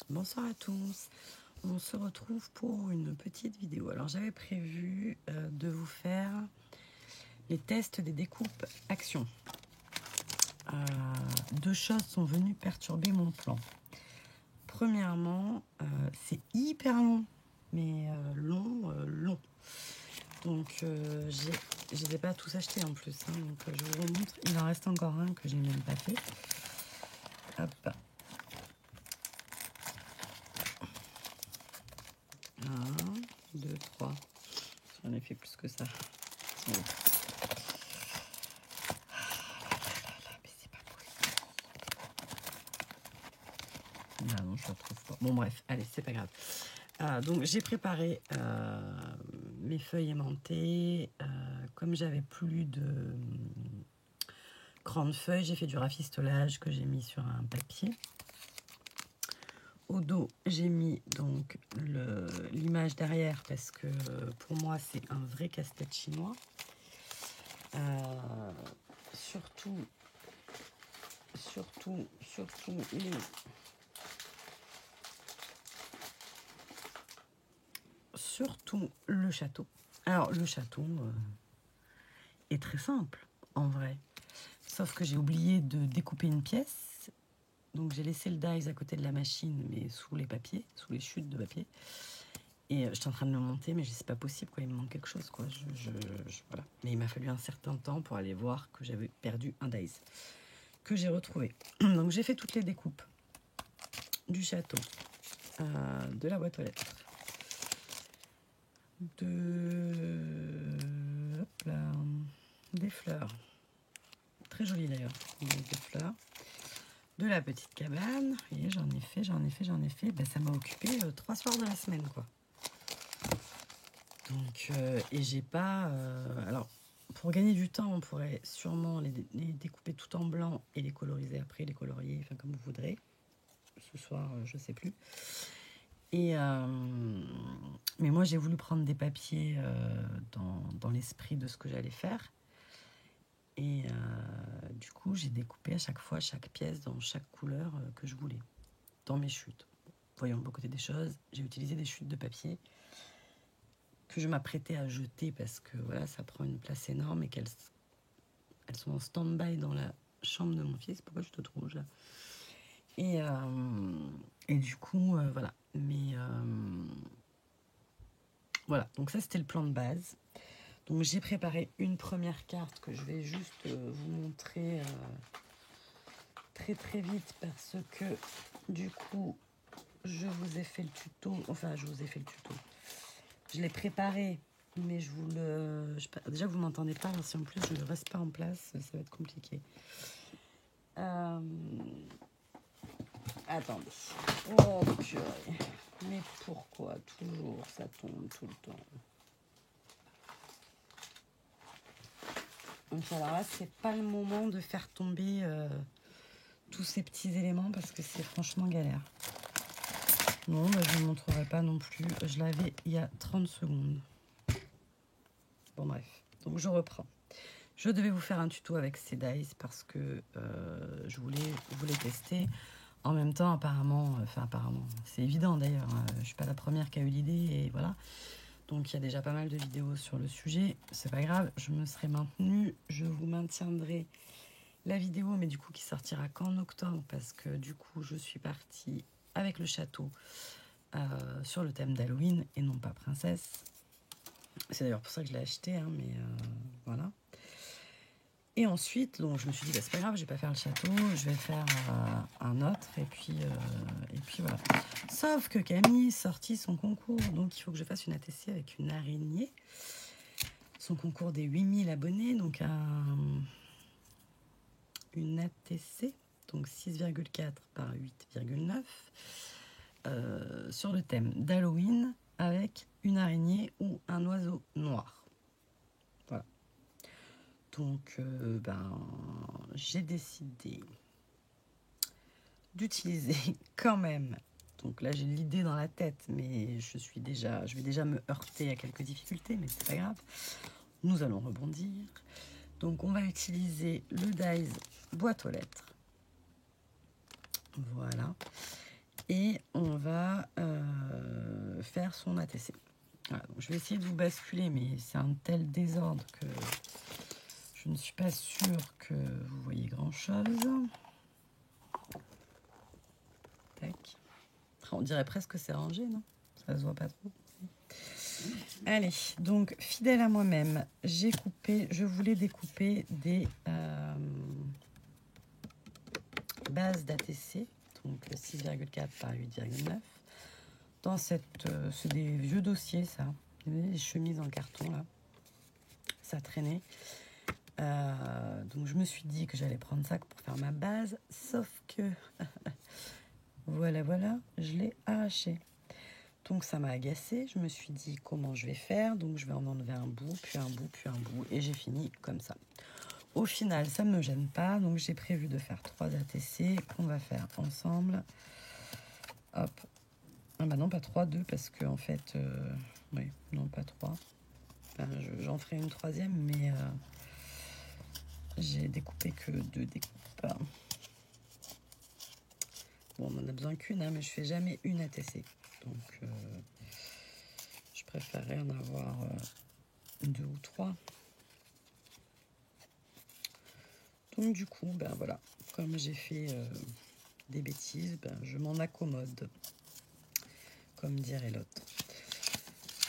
Bonsoir à tous. On se retrouve pour une petite vidéo. Alors j'avais prévu de vous faire les tests des découpes actions. Deux choses sont venues perturber mon plan. Premièrement, c'est hyper long, mais long. Donc je ne les ai pas tous achetés en plus. Donc je vous remontre. Il en reste encore un que j'ai même pas fait. Hop. 1, 2, 3. J'en ai fait plus que ça. Mais c'est pas possible. Non, je ne retrouve pas. Bon, bref, allez, c'est pas grave. Donc, j'ai préparé mes feuilles aimantées. Comme j'avais plus de grandes feuilles, j'ai fait du rafistolage que j'ai mis sur un papier. Au dos, j'ai mis donc l'image derrière parce que pour moi, c'est un vrai casse-tête chinois. Surtout le château. Alors, le château est très simple, en vrai. Sauf que j'ai oublié de découper une pièce. Donc j'ai laissé le dies à côté de la machine, mais sous les papiers, sous les chutes de papier. Et j'étais en train de le monter, mais c'est pas possible, quoi. Il me manque quelque chose, quoi. Voilà. Mais il m'a fallu un certain temps pour aller voir que j'avais perdu un dies que j'ai retrouvé. Donc j'ai fait toutes les découpes du château, de la boîte aux lettres, des fleurs, très jolies d'ailleurs, des fleurs. De la petite cabane, et j'en ai fait. Ben, ça m'a occupé 3 soirs de la semaine, quoi. Donc, et j'ai pas... alors, pour gagner du temps, on pourrait sûrement les découper tout en blanc et les coloriser après, les colorier, enfin comme vous voudrez. Ce soir, je sais plus. Et mais moi, j'ai voulu prendre des papiers dans l'esprit de ce que j'allais faire. Et du coup, j'ai découpé à chaque fois chaque pièce dans chaque couleur que je voulais, dans mes chutes. Voyons le beau côté des choses, j'ai utilisé des chutes de papier que je m'apprêtais à jeter parce que voilà, ça prend une place énorme et qu'elles sont en stand-by dans la chambre de mon fils. Pourquoi je te trouve là? Et du coup, voilà. Mais voilà, donc ça c'était le plan de base. Donc j'ai préparé une première carte que je vais juste vous montrer très très vite parce que du coup je vous ai fait le tuto. Je l'ai préparé, mais déjà vous m'entendez pas. Si en plus je ne reste pas en place, ça va être compliqué. Attendez. Oh purée. Mais pourquoi toujours ça tombe tout le temps? Donc alors là, c'est pas le moment de faire tomber tous ces petits éléments parce que c'est franchement galère. Non, bah, je ne vous montrerai pas non plus. Je l'avais il y a 30 secondes. Bon bref, donc je reprends. Je devais vous faire un tuto avec ces dies parce que je voulais vous les tester. En même temps, apparemment, c'est évident d'ailleurs. Je ne suis pas la première qui a eu l'idée et voilà. Donc il y a déjà pas mal de vidéos sur le sujet. C'est pas grave, je me serai maintenue. Je vous maintiendrai la vidéo, mais du coup qui sortira qu'en octobre parce que du coup je suis partie avec le château sur le thème d'Halloween et non pas princesse. C'est d'ailleurs pour ça que je l'ai acheté, mais voilà. Et ensuite, donc, je me suis dit, bah, c'est pas grave, je vais pas faire le château, je vais faire un autre, et puis voilà. Sauf que Camille est sorti son concours, donc il faut que je fasse une ATC avec une araignée. Son concours des 8000 abonnés, donc une ATC, donc 6,4 par 8,9, sur le thème d'Halloween, avec une araignée ou un oiseau noir. Voilà. Donc, j'ai décidé d'utiliser quand même. Donc là, j'ai l'idée dans la tête, mais je vais déjà me heurter à quelques difficultés, mais c'est pas grave. Nous allons rebondir. Donc, on va utiliser le dies boîte aux lettres. Voilà. Et on va faire son ATC. Voilà, donc je vais essayer de vous basculer, mais c'est un tel désordre que je ne suis pas sûre que vous voyez grand-chose. Tac. On dirait presque que c'est rangé, non? Ça se voit pas trop. Allez, donc fidèle à moi-même, je voulais découper des bases d'ATC, donc 6,4 par 8,9. Dans c'est des vieux dossiers, ça. Les chemises en carton, là. Ça traînait. Donc je me suis dit que j'allais prendre ça pour faire ma base, sauf que voilà, je l'ai arraché. Donc ça m'a agacée, je me suis dit comment je vais faire, donc je vais en enlever un bout, puis un bout, puis un bout, et j'ai fini comme ça. Au final, ça ne me gêne pas, donc j'ai prévu de faire 3 ATC qu'on va faire ensemble. Hop. Ah bah non, pas 3, 2, parce que en fait, oui, non, pas 3. Enfin, j'en ferai une troisième, mais j'ai découpé que 2 découpes. Bon, on en a besoin qu'une, hein, mais je fais jamais une ATC. Donc, je préférerais en avoir 2 ou 3. Donc, du coup, ben voilà, comme j'ai fait des bêtises, ben, je m'en accommode, comme dirait l'autre.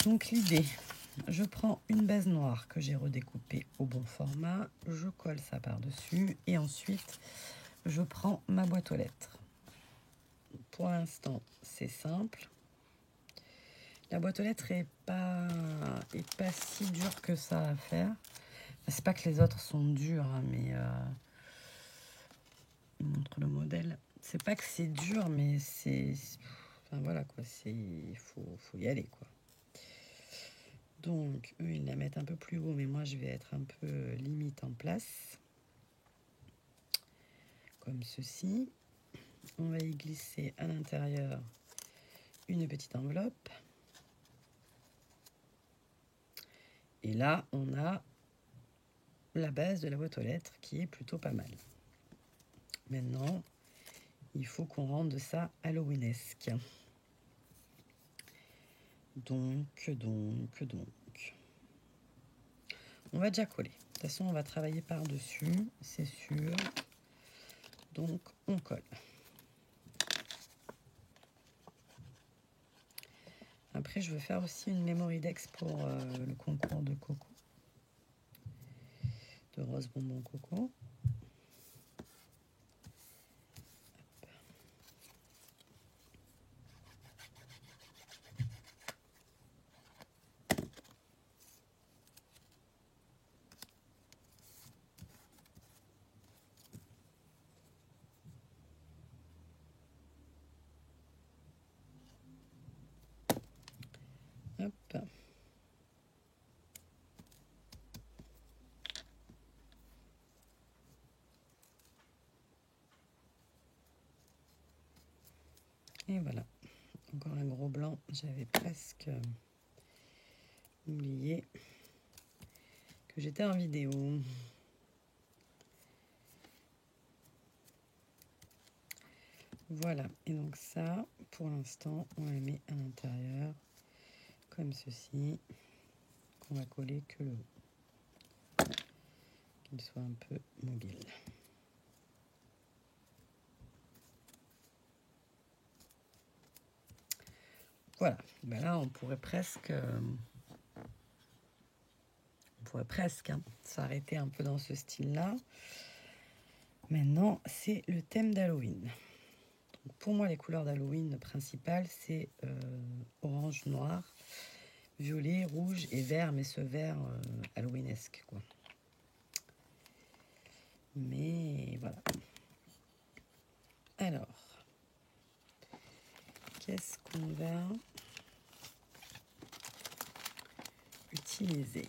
Donc, l'idée, je prends une base noire que j'ai redécoupée au bon format, je colle ça par-dessus et ensuite, je prends ma boîte aux lettres. Pour l'instant, c'est simple. La boîte aux lettres est pas si dure que ça à faire. C'est pas que les autres sont durs, hein, mais je vous montre le modèle. C'est pas que c'est dur, mais c'est... Enfin voilà quoi, il faut y aller quoi. Donc eux ils la mettent un peu plus haut, mais moi je vais être un peu limite en place. Comme ceci. On va y glisser à l'intérieur une petite enveloppe. Et là, on a la base de la boîte aux lettres qui est plutôt pas mal. Maintenant, il faut qu'on rende ça halloweenesque. Donc. On va déjà coller. De toute façon, on va travailler par-dessus, c'est sûr. Donc, on colle. Après, je veux faire aussi une mémoridex pour le concours de coco. De rose bonbon coco. Hop. Et voilà. Encore un gros blanc. J'avais presque oublié que j'étais en vidéo. Voilà. Et donc ça, pour l'instant, on la met à l'intérieur. Comme ceci. Qu'on va coller que le haut. Qu'il soit un peu mobile. Voilà, ben là on pourrait presque hein, s'arrêter un peu dans ce style-là. Maintenant, c'est le thème d'Halloween. Donc, pour moi, les couleurs d'Halloween principales, c'est orange, noir, violet, rouge et vert, mais ce vert halloweenesque, quoi. Mais voilà. Alors, qu'est-ce qu'on va utiliser?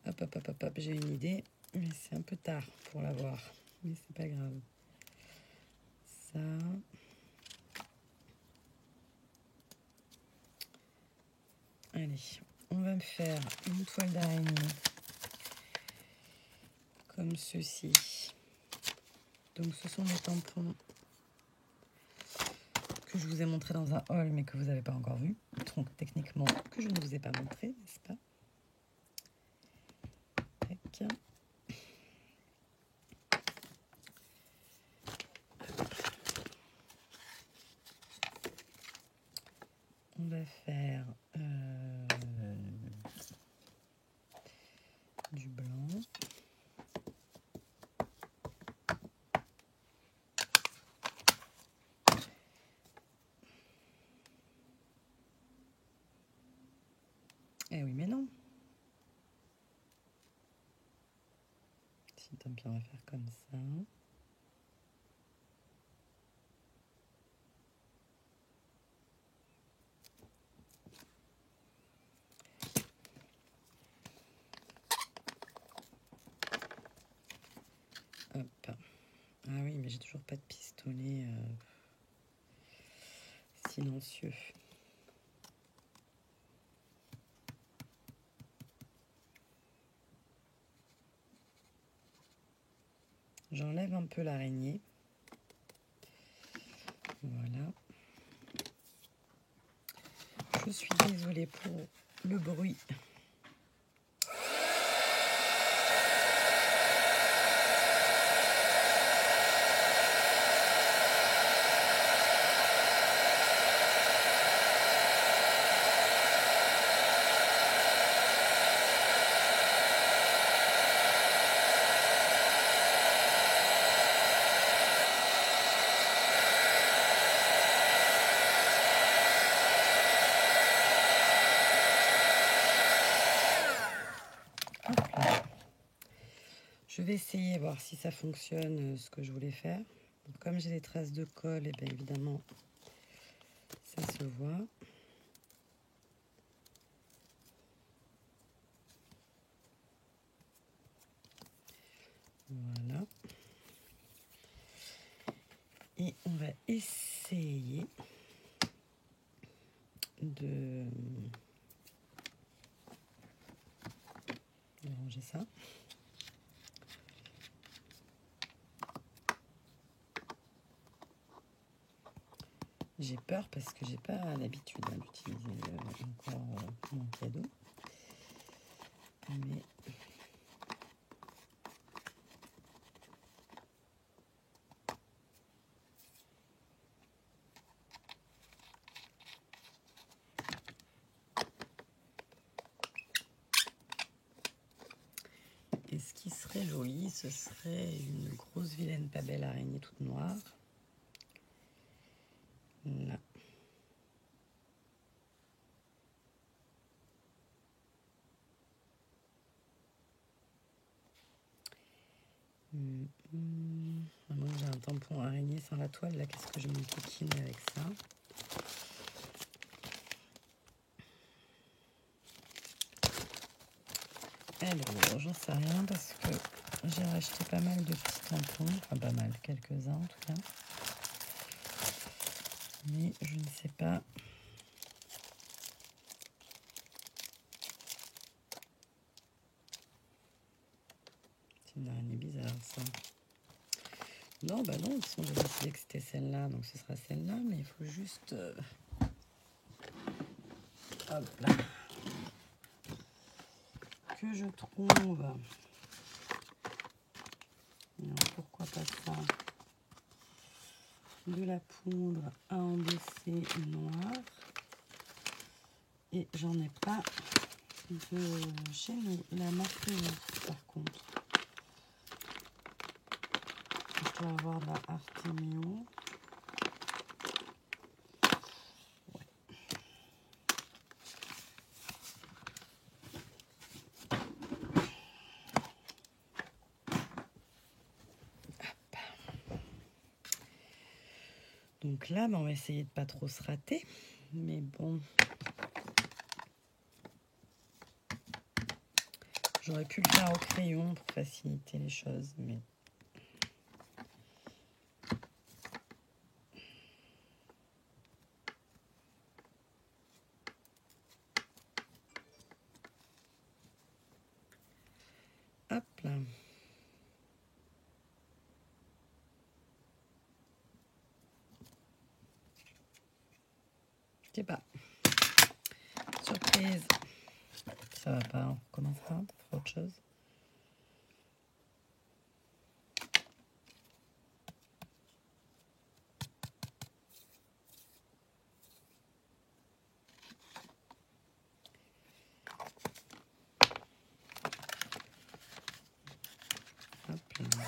Hop, j'ai une idée, mais c'est un peu tard pour l'avoir. Mais c'est pas grave. Ça, Allez, on va me faire une toile d'araignée comme ceci. Donc ce sont des tampons que je vous ai montré dans un haul mais que vous n'avez pas encore vu. Donc techniquement que je ne vous ai pas montré, n'est-ce pas? Tac. On va faire du blanc. Eh oui, mais non. Si, tant pis, on va faire comme ça. Hop. Ah oui, mais j'ai toujours pas de pistolet silencieux. J'enlève un peu l'araignée. Voilà. Je suis désolée pour le bruit. Je vais essayer, voir si ça fonctionne, ce que je voulais faire. Donc, comme j'ai des traces de colle, et bien évidemment, ça se voit. Voilà. Et on va essayer de ranger ça. J'ai peur parce que j'ai pas l'habitude d'utiliser encore mon cadeau. Mais et ce qui serait joli, ce serait une grosse vilaine pas belle araignée toute noire. Là. Moi j'ai un tampon araignée sans la toile, là qu'est-ce que je me coquine avec ça? Alors j'en sais rien parce que j'ai racheté pas mal de petits tampons, enfin pas mal, quelques-uns en tout cas. Mais je ne sais pas. C'est une araignée bizarre ça. Non, bah non, ils sont déjà décidé que c'était celle-là, donc ce sera celle-là, mais il faut juste... hop là. Que je trouve... Non, pourquoi pas ça? De la poudre à endosser noire. Et j'en ai pas de chez nous, la marque par contre. Je dois avoir de la Artemio. Ouais. Donc là, on va essayer de pas trop se rater. Mais bon. J'aurais pu le faire au crayon pour faciliter les choses, mais... sais pas. Surprise. Ça va pas, on recommencera, on fera autre chose. Hop là.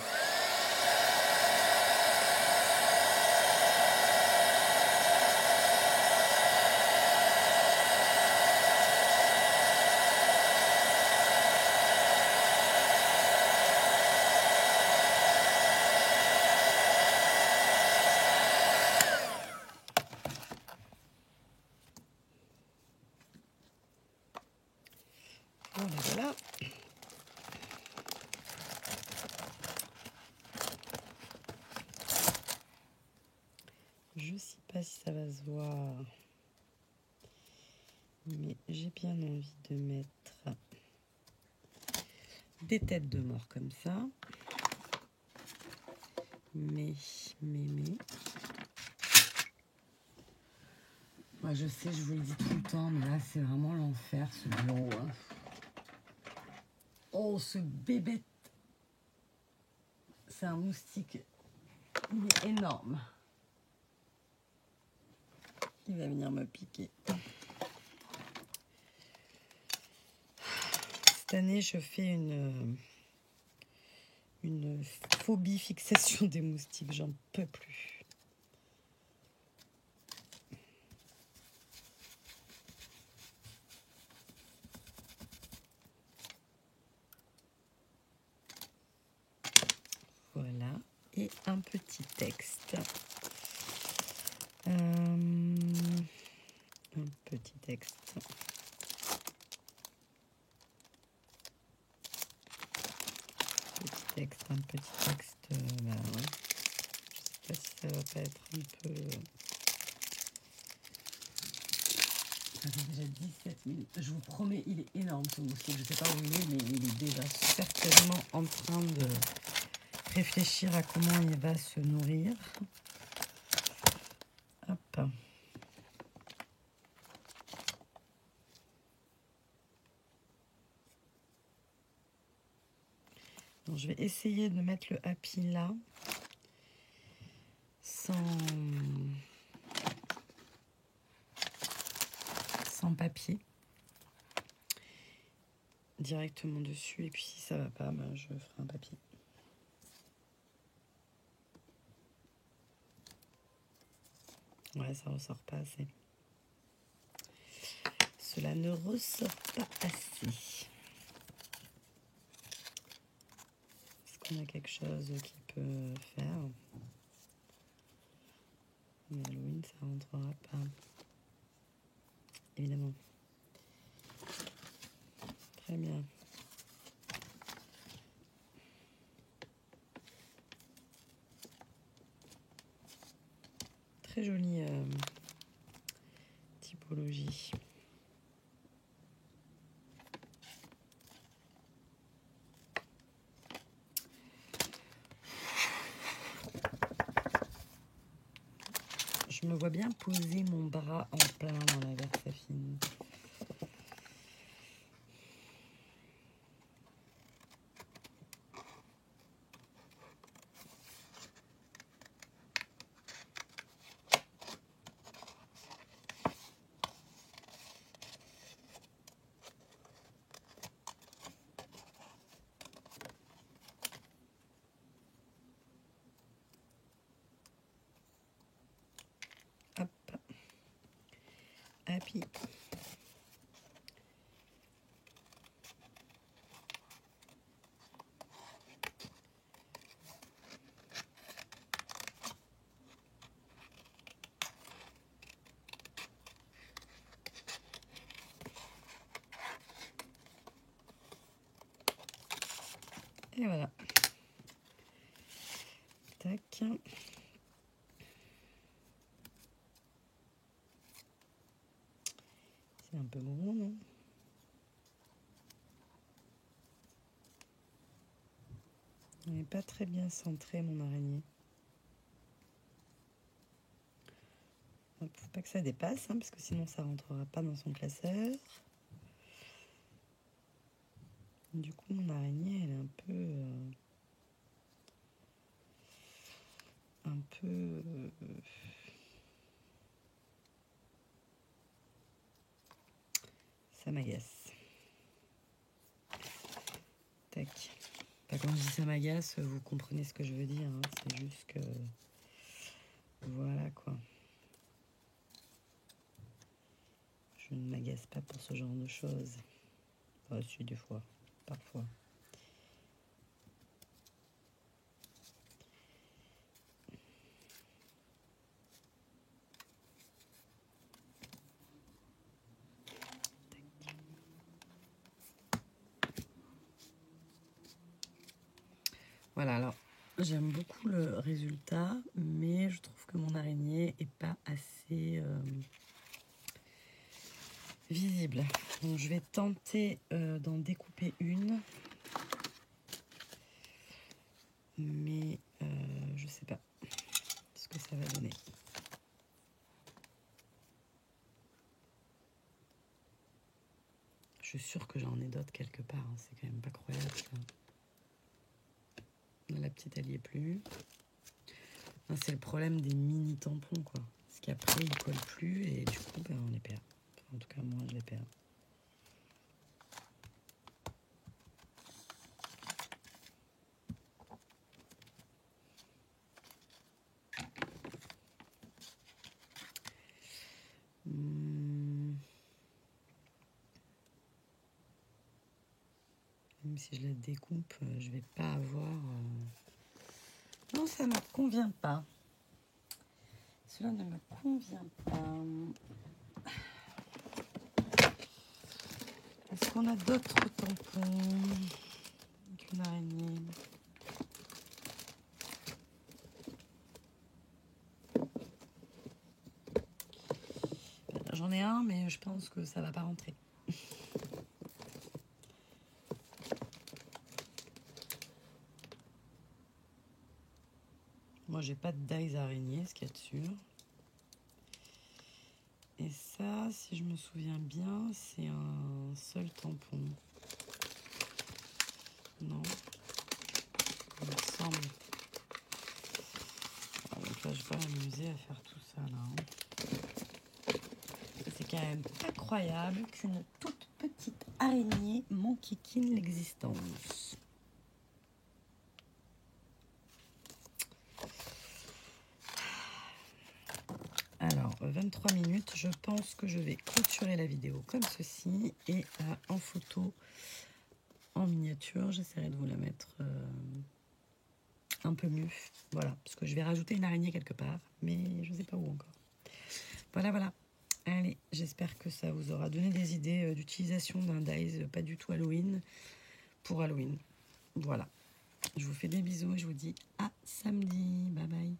Voilà. Je sais pas si ça va se voir, mais j'ai bien envie de mettre des têtes de mort comme ça. Mais. Moi, je sais, je vous le dis tout le temps, mais là, c'est vraiment l'enfer, ce bureau. Hein. Oh, ce bébé. C'est un moustique. Il est énorme. Il va venir me piquer. Cette année, je fais une phobie fixation des moustiques. J'en peux plus. Voilà. Et un petit texte. Un petit texte. Un petit texte. Là, ouais. Je sais pas si ça va pas être un peu. Ça fait déjà 17 minutes. Je vous promets, il est énorme ce moustique. Je ne sais pas où il est, mais il est déjà certainement en train de réfléchir à comment il va se nourrir. Hop. Donc, je vais essayer de mettre le happy là, sans papier, directement dessus. Et puis si ça va pas, ben, je ferai un papier. Ouais, ça ressort pas assez. Cela ne ressort pas assez. Est-ce qu'on a quelque chose qui peut faire? Mais Halloween, ça rentrera pas. Évidemment. Très bien. Très jolie typologie. Je me vois bien poser mon bras en plein dans la Versafine. Hop. Happy. Et voilà. Tac. C'est un peu gros, non? Il n'est pas très bien centré, mon araignée. Faut pas que ça dépasse, hein, parce que sinon ça rentrera pas dans son classeur. Du coup, mon araignée, elle est un peu ça m'agace. Tac. Enfin, quand je dis ça m'agace, vous comprenez ce que je veux dire. Hein. C'est juste que... Voilà, quoi. Je ne m'agace pas pour ce genre de choses. Enfin, si, des fois. Parfois. Voilà, alors j'aime beaucoup le résultat, mais je trouve que mon araignée est pas assez visible. Donc je vais tenter d'en découper une, mais je sais pas ce que ça va donner. Je suis sûre que j'en ai d'autres quelque part, hein. C'est quand même pas croyable ça. La petite, elle y est plus. C'est le problème des mini tampons, quoi. Parce qu'après, ils collent plus et du coup, ben, on les perd. Enfin, en tout cas, moi, je les perds. Même si je la découpe, je vais pas avoir... Non, ça ne me convient pas. Cela ne me convient pas. Est-ce qu'on a d'autres tampons qu'une araignée? J'en ai un, mais je pense que ça va pas rentrer. Moi, j'ai pas de dies araignée, ce qu'il y a dessus. Et ça, si je me souviens bien, c'est un seul tampon. Non, il me semble. Ah, donc là, je vais pas m'amuser à faire tout ça là. Hein. C'est quand même incroyable qu'une toute petite araignée m'enquiquine l'existence. Alors, 23 minutes, je pense que je vais clôturer la vidéo comme ceci et en photo, en miniature, j'essaierai de vous la mettre un peu mieux. Voilà, parce que je vais rajouter une araignée quelque part, mais je ne sais pas où encore. Voilà, voilà. Allez, j'espère que ça vous aura donné des idées d'utilisation d'un dies pas du tout Halloween pour Halloween. Voilà. Je vous fais des bisous et je vous dis à samedi. Bye bye.